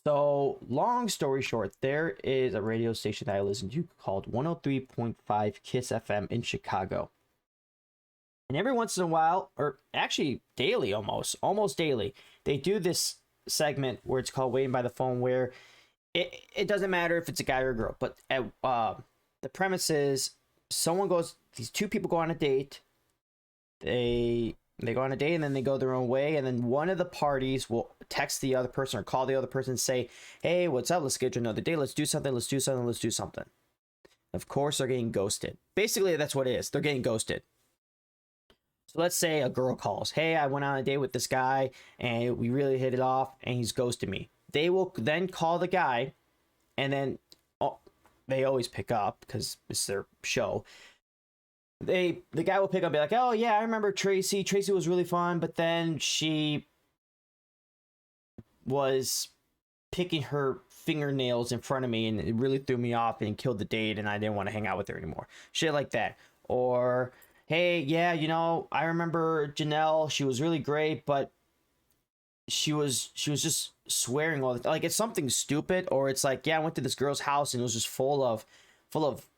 So, long story short, there is a radio station that I listen to called 103.5 Kiss FM in Chicago. And every once in a while, or actually daily almost daily, they do this segment where it's called Waiting by the Phone, where it doesn't matter if it's a guy or a girl, but the premise is these two people go on a date, they go on a date and then they go their own way, and then one of the parties will text the other person or call the other person and say, hey, what's up, let's schedule another day, let's do something. Of course they're getting ghosted. Basically that's what it is, they're getting ghosted. So let's say a girl calls, hey, I went on a date with this guy and we really hit it off and he's ghosted me. They will then call the guy, and then they always pick up because it's their show. The guy will pick up and be like, oh yeah, I remember Tracy was really fun, but then she was picking her fingernails in front of me and it really threw me off and killed the date and I didn't want to hang out with her anymore. Shit like that. Or, hey, yeah, I remember Janelle, she was really great, but she was just swearing all the time. Like, it's something stupid, or it's like, yeah, I went to this girl's house and it was just full of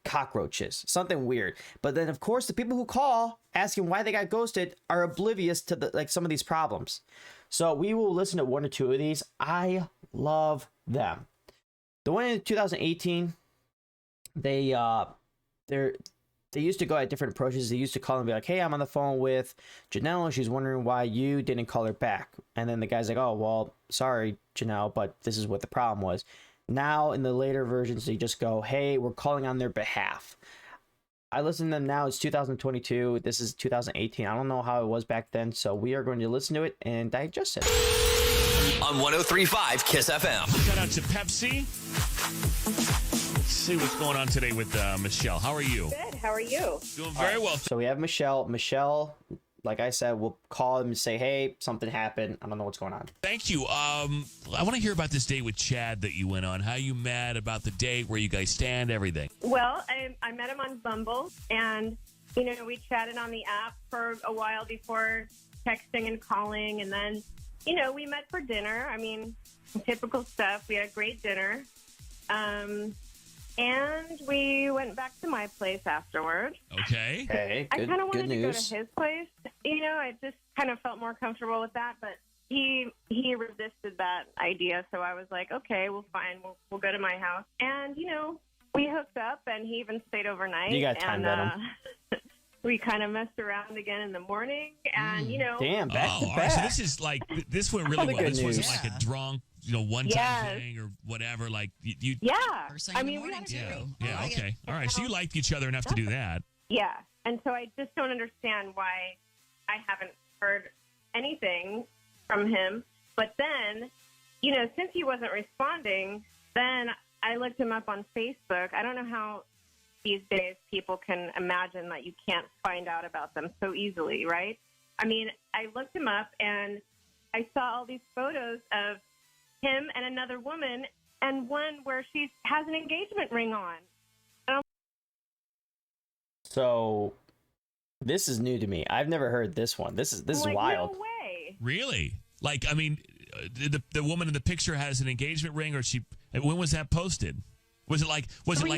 cockroaches, something weird. But then of course the people who call asking why they got ghosted are oblivious to some of these problems. So we will listen to one or two of these. I love them. The one in 2018, they used to go at different approaches. They used to call and be like, hey, I'm on the phone with Janelle. She's wondering why you didn't call her back. And then the guy's like, oh, well, sorry, Janelle, but this is what the problem was. Now, in the later versions, they just go, hey, we're calling on their behalf. I listen to them now. It's 2022. This is 2018. I don't know how it was back then. So we are going to listen to it and digest it. On 103.5 Kiss FM. Shout out to Pepsi. Let's see what's going on today with Michelle. How are you? Good. How are you? Doing very well. So we have Michelle. Michelle, like I said, we'll call him and say, hey, something happened. I don't know what's going on. Thank you. I want to hear about this date with Chad that you went on. How you met, about the date, where you guys stand, everything. Well, I met him on Bumble, and, we chatted on the app for a while before texting and calling, and then, we met for dinner. I mean, typical stuff. We had a great dinner. And we went back to my place afterward. Okay. Hey, I kind of wanted to go to his place. I just kind of felt more comfortable with that, but he resisted that idea. So I was like, okay, well, fine. We'll go to my house. And, we hooked up, and he even stayed overnight. You got time at him. We kind of messed around again in the morning, and, Damn, back to all back. right, so this is like, this went really well. This wasn't news. like a drunk, one-time thing or whatever. Like, you Yeah. First thing in the morning, too. Yeah, I like okay. it. All right, so you liked each other enough to do that. Yeah. And so I just don't understand why I haven't heard anything from him. But then, since he wasn't responding, then I looked him up on Facebook. I don't know how these days people can imagine that you can't find out about them so easily, right? I mean, I looked him up and I saw all these photos of him and another woman, and one where she has an engagement ring on. So this is new to me. I've never heard this one. This is wild. No way. Really? Like, I mean, the woman in the picture has an engagement ring, or when was that posted? Was it like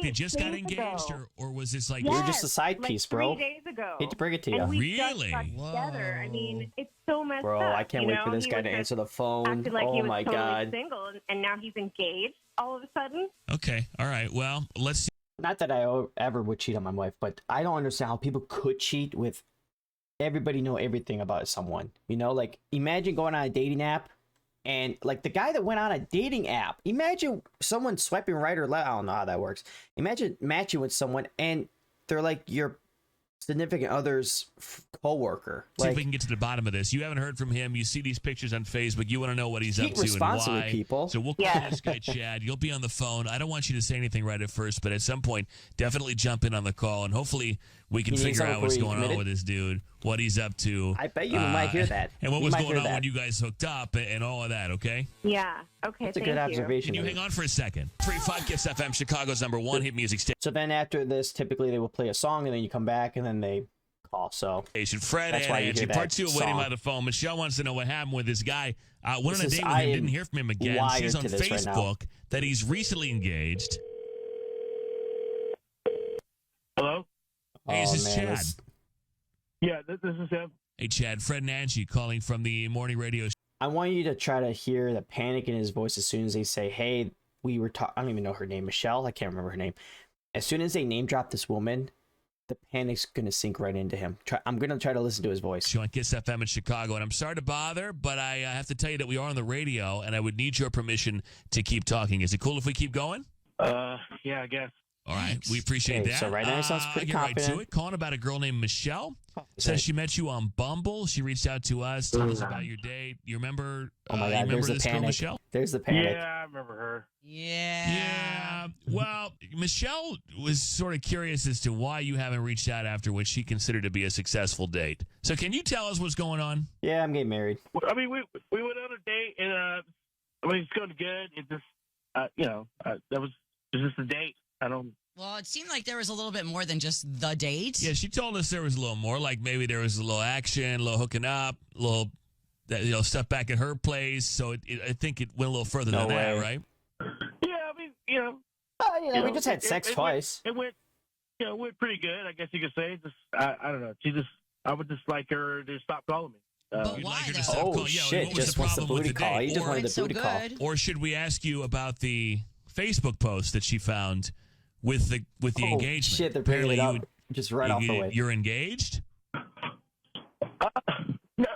they just got engaged, or was this like... Yes, You're just a side piece, bro. 3 days ago. Hate to bring it to you. And we Really? just got together. I mean, it's so messed Bro, up. I can't wait for this guy to answer the phone. Acted like he Oh was my totally God. single, and now he's engaged all of a sudden. Okay, all right. Well, let's see. Not that I ever would cheat on my wife, but I don't understand how people could cheat with everybody know everything about someone. Like, imagine going on a dating app. And like the guy that went on a dating app, imagine someone swiping right or left. I don't know how that works. Imagine matching with someone and they're like your significant other's co-worker. See Like, if we can get to the bottom of this. You haven't heard from him. You see these pictures on Facebook. You want to know what he's up cheat to and responsibly, why. people. So we'll call this guy Chad. You'll be on the phone. I don't want you to say anything right at first, but at some point, definitely jump in on the call, and hopefully we can You need figure someone out what's before you going on commit with this dude, what he's up to. I bet you might hear that. And what You was might going hear on that. when you guys hooked up and all of that, okay? Yeah. Okay. That's a thank good you. observation. Can you hang on for a second? 3-5 Kiss FM, Chicago's #1 hit music station. So then after this, typically they will play a song and then you come back and then they call. So Fred that's and why you Angie. hear Part that 2 of Waiting song. by the Phone. Michelle wants to know what happened with this guy. Went on a This is- date with I him, am didn't hear from him again. wired Sees on to this right now. Facebook that he's recently engaged. Hello? Hey, is Oh, this man, Chad? this- Yeah, this is him. Hey, Chad. Fred and Angie calling from the morning radio. I want you to try to hear the panic in his voice as soon as they say, "Hey, we were talking." I don't even know her name, Michelle. I can't remember her name. As soon as they name drop this woman, the panic's gonna sink right into him. I'm gonna try to listen to his voice. On Kiss FM in Chicago. And I'm sorry to bother, but I have to tell you that we are on the radio, and I would need your permission to keep talking. Is it cool if we keep going? Yeah, I guess. All right. We appreciate Okay, that. so right now it sounds pretty get right to confident. it. Calling about a girl named Michelle. Okay. Says she met you on Bumble. She reached out to us, told us about your date. You remember? Oh my you God, remember there's the this girl, panic. Michelle? There's the panic. Yeah, I remember her. Yeah. Well, Michelle was sort of curious as to why you haven't reached out after what she considered to be a successful date. So can you tell us what's going on? Yeah, I'm getting married. I mean, we went on a date, and I mean, it's going good. It just, that was just a date. I don't. Well, it seemed like there was a little bit more than just the date. Yeah, she told us there was a little more. Like maybe there was a little action, a little hooking up, a little stuff back at her place. So I think it went a little further No than way. that, right? Yeah, I mean, We just had sex twice. It went, went pretty good. I guess you could say. Just, I don't know. I would just like her to stop calling me. But You'd why, like her to though? stop Oh calling. Yeah, shit! what was Just the wants the problem with booty the call. date? He just Or- wanted the so booty call. good. Or should we ask you about the Facebook post that she found with the Oh engagement? shit! They're bringing it Apparently up just right off the way. You're engaged? No,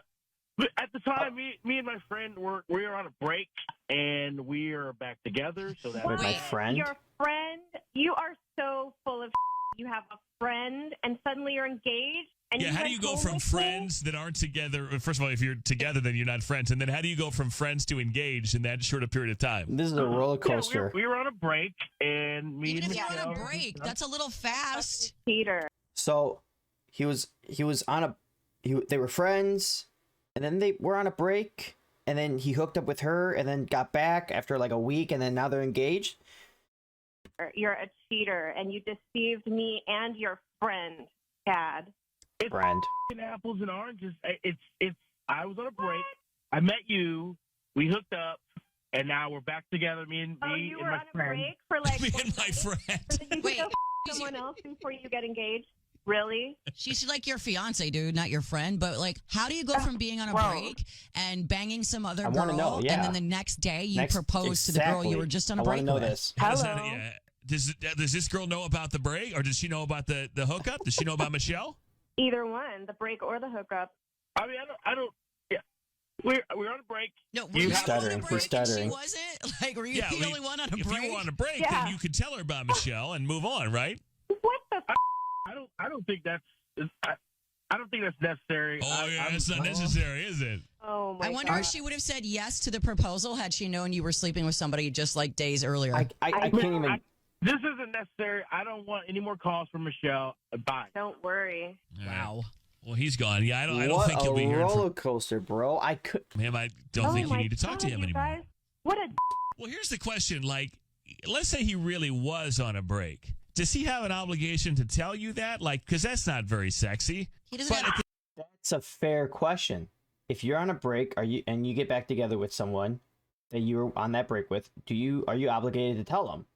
but at the time, me and my friend we were on a break, and we are back together. So that With my Wait, friend. Your friend, you are so full of. You have a friend, and suddenly you're engaged. And Yeah, you how do went you go home from with me? friends that aren't together? First of all, if you're together, then you're not friends. And then how do you go from friends to engaged in that short a period of time? This is a roller Yeah, coaster. we were on a break, and me Even and if you're on a Michelle- break, that's a little fast. Cheater. So he was on a they were friends, and then they were on a break, and then he hooked up with her, and then got back after like a week, and then now they're engaged. You're a cheater, and you deceived me and your friend, Chad. Friend. apples and oranges. It's. I was on a break. I met you. We hooked up, and now we're back together. Me and Oh, me you and were my on a friend. break for like Me one and my night? friend. So that you Wait, could go someone else before you get engaged? Really? She's like your fiance, dude, not your friend. But like, how do you go from being on a Gross. break and banging some other I girl, wanna know, yeah. and then the next day you propose to the girl you were just on a I want break to know with? this. How does Hello. that- yeah. Does this girl know about the break, or does she know about the hookup? Does she know about Michelle? Either one, the break or the hookup. I mean, I don't. Yeah, we're on a break. No, were You you have- on a Stuttering, break he's and she stuttering. wasn't? Like, were you Yeah, the only one on a if break? you were on a break, Yeah. then you could tell her about Michelle and move on, right? What the? I don't think that's. I don't think that's necessary. Oh yeah, I'm- it's not necessary, is it? Oh my I wonder God. if she would have said yes to the proposal had she known you were sleeping with somebody just like days earlier. I can't even. This isn't necessary. I don't want any more calls from Michelle. Bye. Don't worry. Wow. Well, here's gone. Yeah, I don't what think a you'll be hearing roller from coaster, bro. I could. him. I don't Oh think you my need to talk to God, him you anymore. guys. What a. Well, here's the question. Like, let's say he really was on a break. Does he have an obligation to tell you that? Like, because that's not very sexy. He doesn't But have That's a fair question. If you're on a break, and you get back together with someone that you were on that break with, are you obligated to tell them?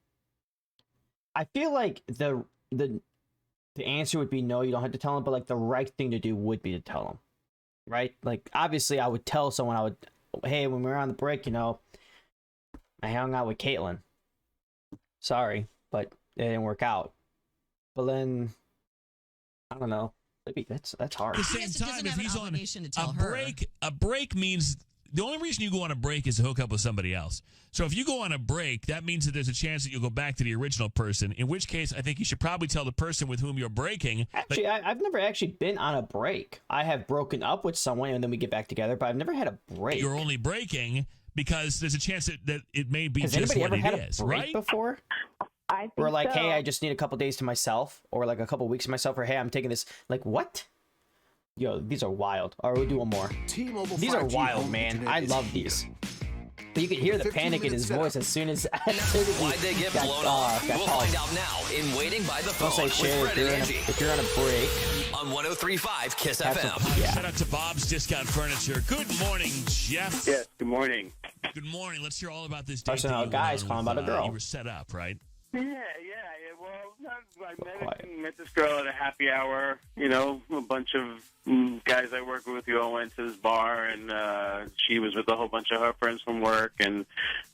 I feel like the answer would be no, you don't have to tell them, but like the right thing to do would be to tell them, right? Like obviously, I would tell someone, hey, when we were on the break, I hung out with Caitlin. Sorry, but it didn't work out. But then, I don't know. That's hard. At the He same doesn't time, have if an he's on obligation to tell a her. break means the only reason you go on a break is to hook up with somebody else. So if you go on a break, that means that there's a chance that you'll go back to the original person. In which case, I think you should probably tell the person with whom you're breaking. Actually, I've never actually been on a break. I have broken up with someone and then we get back together, but I've never had a break. You're only breaking because there's a chance that it may be Has just anybody what ever it had is, a break right? before? I think Or like, so. hey, I just need a couple days to myself, or like a couple weeks to myself, or hey, I'm taking this. Like, what? Yo, these are wild. All right, we'll do one more. T-Mobile These are 5G wild, home man. internet I is love here. these. But you can hear the 15 panic in his minute voice setup. as soon as Why'd they get blown off? got We'll paused. find out now in Waiting by the Don't Phone say with shit Fred and Angie if you're on a break. on 1035 Kiss FM. Shout out to Bob's Discount Furniture. Good morning, Jeff. Yes, good morning. Good morning. Let's hear all about this date. Personal that you guys went calling on about a with, girl. You were set up, right? Yeah. Well, I met this girl at a happy hour. You know, a bunch of guys I work with. We all went to this bar, and she was with a whole bunch of her friends from work, and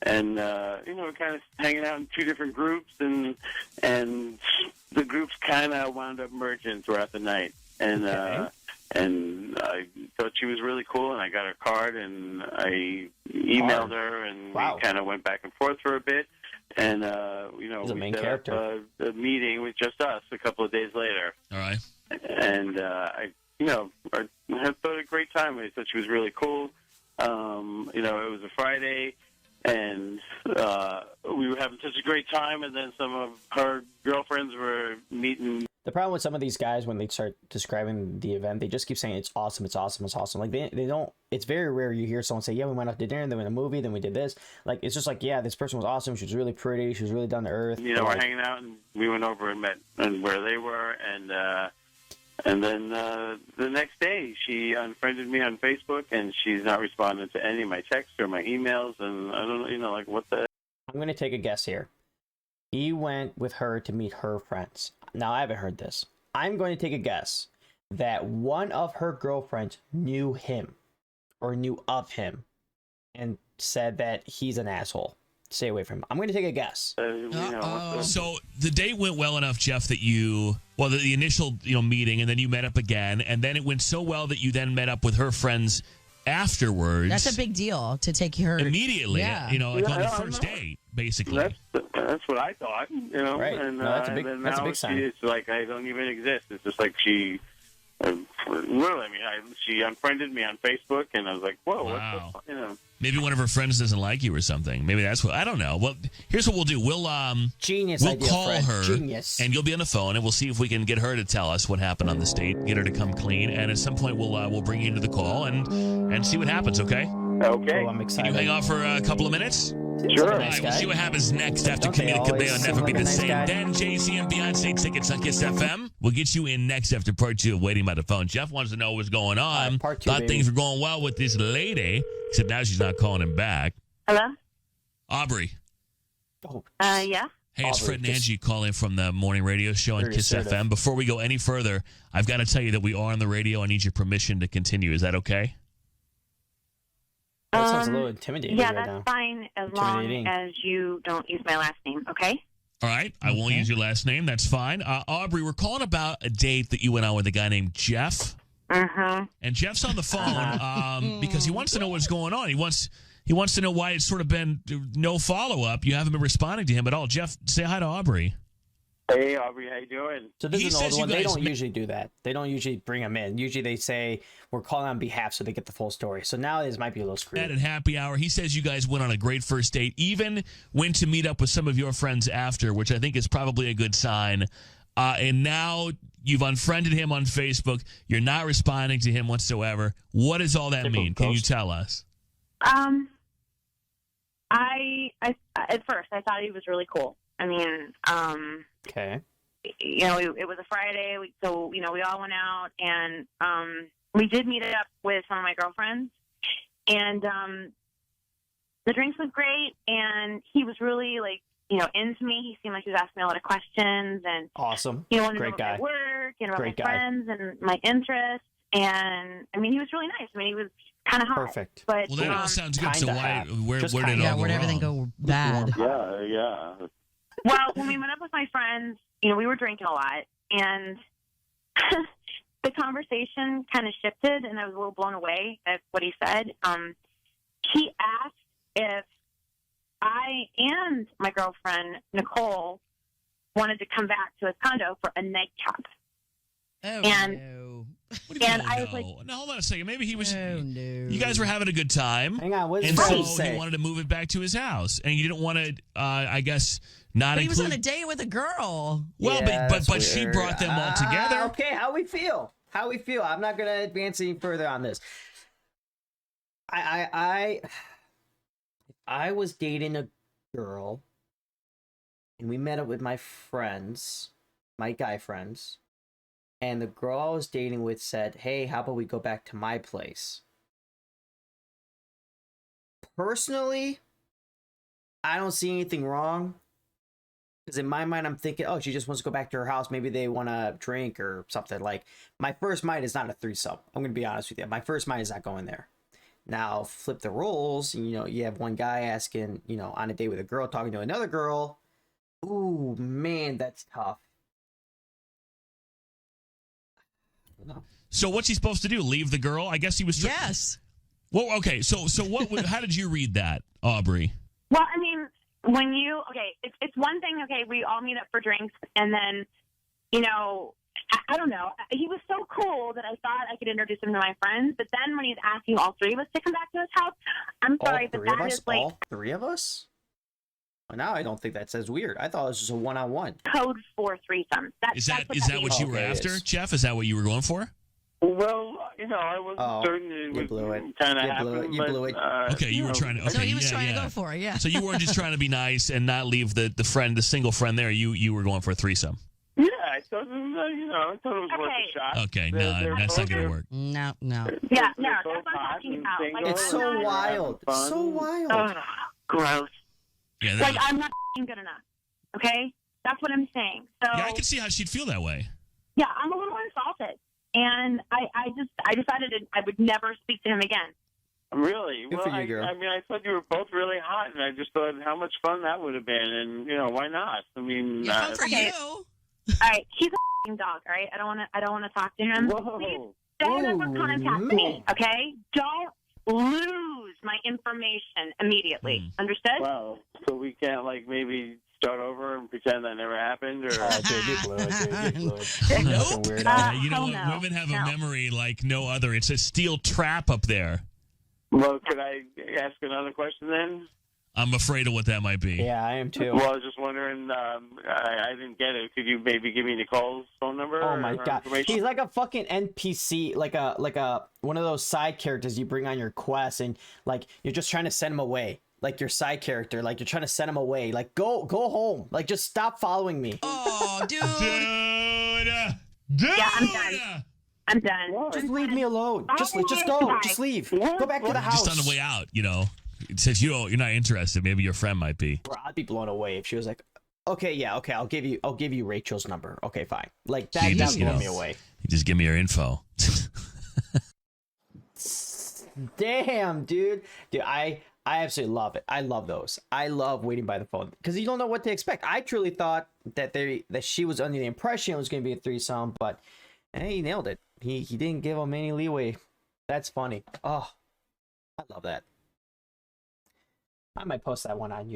you know, kind of hanging out in two different groups, and the groups kind of wound up merging throughout the night, and I thought she was really cool, and I got her card, and I emailed her, and we kind of went back and forth for a bit. And, you know, we set up a meeting with just us a couple of days later. All right. And, I had thought a great time. I thought she was really cool. You know, it was a Friday, and we were having such a great time, and then some of her girlfriends were meeting. The problem with some of these guys, when they start describing the event, they just keep saying it's awesome, it's awesome, it's awesome. Like they don't. It's very rare you hear someone say, "Yeah, we went out to dinner, then we went to a movie, then we did this." Like it's just like, yeah, this person was awesome. She was really pretty. She was really down to earth. You know, we're hanging out, and we went over and met and where they were, and then the next day she unfriended me on Facebook, and she's not responding to any of my texts or my emails, and I don't know, you know, like what the. I'm gonna take a guess here. He went with her to meet her friends. Now, I haven't heard this. I'm going to take a guess that one of her girlfriends knew him or knew of him and said that he's an asshole. Stay away from him. I'm going to take a guess. So the date went well enough, Jeff, that the initial meeting, and then you met up again, and then it went so well that you then met up with her friends afterwards. That's a big deal to take her immediately. Yeah. On the first date, basically. That's what I thought, Right. And, no, that's a big, and that's a now big sign. It's like I don't even exist. It's just like she, she unfriended me on Facebook, and I was like, whoa, wow. what the, Maybe one of her friends doesn't like you or something. Maybe that's what, I don't know. Well, here's what we'll do. We'll idea, call Fred. her, Genius. and you'll be on the phone, and we'll see if we can get her to tell us what happened on this date, get her to come clean, and at some point we'll bring you into the call and see what happens, okay? Okay. Oh, I'm excited. Can you hang off for a couple of minutes? Sure. All right, we'll see what happens next after Camila Cabello Never Be the Same. Then Jay-Z and Beyonce tickets on Kiss FM. We'll get you in next after part 2 of Waiting by the Phone. Jeff wants to know what's going on. Part 2, Thought baby. things were going well with this lady, except now she's not calling him back. Hello? Aubrey. Oh, Yeah? Hey, it's Aubrey, Fred and just- Angie calling from the morning radio show on Very Kiss assertive. FM. Before we go any further, I've got to tell you that we are on the radio. I need your permission to continue. Is that okay? that sounds a little intimidating Yeah, right that's now. fine as long Intimidating. as you don't use my last name, okay? All right. I won't use your last name. That's fine. Aubrey, we're calling about a date that you went on with a guy named Jeff. Mm-hmm. And Jeff's on the phone because he wants to know what's going on. He wants to know why it's sort of been no follow-up. You haven't been responding to him at all. Jeff, say hi to Aubrey. Hey, Aubrey, how you doing? So this He is an says old you one. They guys don't ma- usually do that. They don't usually bring them in. Usually they say, we're calling on behalf so they get the full story. So now this might be a little At screwed. happy hour, he says you guys went on a great first date, even went to meet up with some of your friends after, which I think is probably a good sign. And now you've unfriended him on Facebook. You're not responding to him whatsoever. What does all that Typical mean? Can you ghost. tell us? I at first I thought he was really cool. I mean, Okay. it was a Friday, so we all went out, and we did meet up with some of my girlfriends, and the drinks was great, and he was really into me. He seemed like he was asking me a lot of questions, and Awesome. he wanted to know Great about guy. my work and about Great my guy. friends and my interests, and I mean, he was really nice. I mean, he was kind of hot. Perfect. But Well, that all sounds good. So kinda why? hot. Where Just did it kinda. all go where'd everything wrong? go bad? Yeah. well, when we met up with my friends, we were drinking a lot, and the conversation kind of shifted, and I was a little blown away at what he said. He asked if I and my girlfriend Nicole wanted to come back to his condo for a nightcap. Oh, And- no. What do you And mean, I was no? like- No, hold on a second. Maybe he was. Oh, no. You guys were having a good time. Hang on. What And does so Fred say? he wanted to move it back to his house, and you didn't want to, I guess, not But he was include. on a date with a girl. Well, Yeah, but that's she weird. brought them all together. Okay, how we feel? I'm not gonna advance any further on this. I was dating a girl, and we met up with my friends, my guy friends, and the girl I was dating with said, "Hey, how about we go back to my place?" Personally, I don't see anything wrong. Because in my mind, I'm thinking, oh, she just wants to go back to her house. Maybe they want to drink or something. Like, my first mind is not a threesome. I'm going to be honest with you. My first mind is not going there. Now, flip the roles. You have one guy asking, on a date with a girl, talking to another girl. Ooh, man, that's tough. No. So what's he supposed to do? Leave the girl? I guess he was. Yes. Well, okay. So what? How did you read that, Aubrey? Well, I mean, it's one thing. Okay, we all meet up for drinks, and then, I don't know. He was so cool that I thought I could introduce him to my friends. But then when he's asking all three of us to come back to his house, I'm sorry, but that is like all three of us. Well, now I don't think that says weird. I thought it was just a one-on-one. code for threesomes. Is that what you were after, Jeff? Is that what you were going for? Well, I wasn't certain it you blew it. kind of You blew happened. it. You blew it. Okay, you were trying to. Okay, So he was yeah, trying yeah. to go for it, yeah. So you weren't just trying to be nice and not leave the single friend there. You were going for a threesome. Yeah, I thought it was, worth a shot. Okay, They're that's not both- going to work. No. Yeah, no, They're that's what both I'm hot talking and about. single. Like, It's so They're wild. having It's so fun. wild. Ugh, gross. Yeah, Like, I'm not good enough. Okay? That's what I'm saying. So, yeah, I can see how she'd feel that way. yeah, I'm a little insulted. And I decided I would never speak to him again. Really? Good Well, for you, girl. I mean, I thought you were both really hot, and I just thought how much fun that would have been, and why not? I mean, Yeah, fun for Okay. you. All right, he's a f***ing dog. All right, I don't want to talk to him. Please whoa. don't ever Oh, contact man. me. Okay? Don't lose my information immediately. Understood? Wow. So we can't maybe start over and pretend that never happened, or Oh, dude, you blew it, dude. You blew it. Nope. Fucking weirdo. You know hell what? no. Women have No. a memory like no other. It's a steel trap up there. well, could I ask another question then? I'm afraid of what that might be. Yeah, I am too. Well, I was just wondering. I didn't get it. Could you maybe give me Nicole's phone number? Oh my or god, information? he's like a fucking NPC, like a one of those side characters you bring on your quest, and you're just trying to send him away. Like your side character, you're trying to send him away. Like go home. Just stop following me. Oh, dude. Dude! Yeah, I'm done. I'm done. Just leave me alone. Just go. Just leave. Go back to the house. Just on the way out, Since you're not interested, maybe your friend might be. Bro, I'd be blown away if she was like, okay, I'll give you Rachel's number. Okay, fine. Like that You would just, blow me away. You just give me your info. Damn, dude. I absolutely love it. I love those. I love waiting by the phone because you don't know what to expect. I truly thought that she was under the impression it was going to be a threesome, but he nailed it. He didn't give him any leeway. That's funny. Oh, I love that. I might post that one on YouTube.